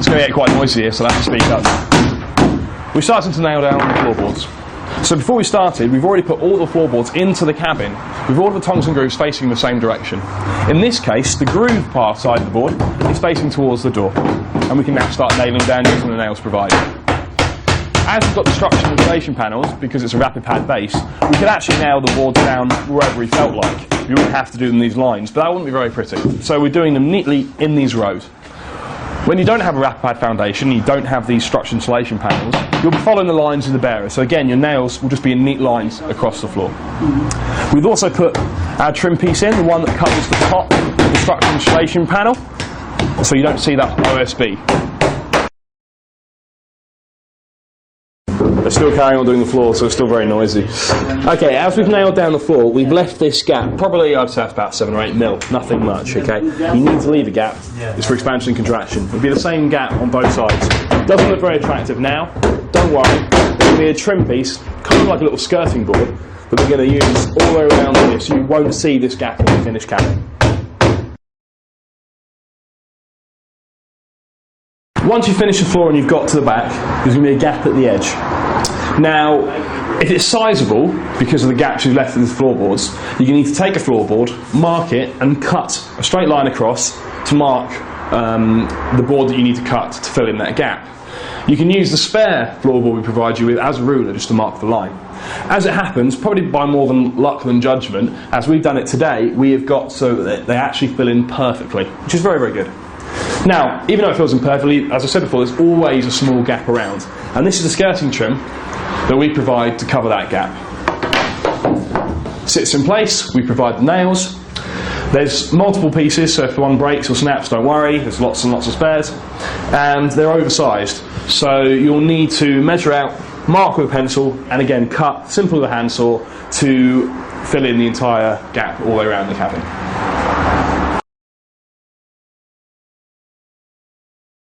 going to get quite noisy here, so I'll have to speak up. We're starting to nail down the floorboards. So before we started, we've already put all the floorboards into the cabin with all of the tongues and grooves facing the same direction. In this case, the groove part side of the board is facing towards the door, and we can now start nailing down using the nails provided. As we've got the structural installation panels, because it's a rapid pad base, we could actually nail the boards down wherever we felt like. We wouldn't have to do them in these lines, but that wouldn't be very pretty. So we're doing them neatly in these rows. When you don't have a rapid pad foundation, you don't have these structural insulation panels, you'll be following the lines of the bearer. So again, your nails will just be in neat lines across the floor. We've also put our trim piece in, the one that covers the top of the structural insulation panel, so you don't see that OSB. They're still carrying on doing the floor, so it's still very noisy. Okay, as we've nailed down the floor, we've left this gap, probably I'd say about 7 or 8 mil, nothing much, okay? You need to leave a gap, it's for expansion and contraction. It'll be the same gap on both sides. Doesn't look very attractive now, don't worry, it'll be a trim piece, kind of like a little skirting board, but we're going to use all the way around here, so you won't see this gap in the finished cabin. Once you finish the floor and you've got to the back, there's going to be a gap at the edge. Now, if it's sizable, because of the gaps you've left in the floorboards, you need to take a floorboard, mark it, and cut a straight line across to mark the board that you need to cut to fill in that gap. You can use the spare floorboard we provide you with as a ruler just to mark the line. As it happens, probably by more than luck than judgment, as we've done it today, we have got so that they actually fill in perfectly, which is very, very good. Now, even though it fills in perfectly, as I said before, there's always a small gap around. And this is the skirting trim that we provide to cover that gap. Sits in place, we provide the nails. There's multiple pieces, so if one breaks or snaps, don't worry, there's lots and lots of spares. And they're oversized, so you'll need to measure out, mark with a pencil, and again cut, simple with a handsaw, to fill in the entire gap all the way around the cabin.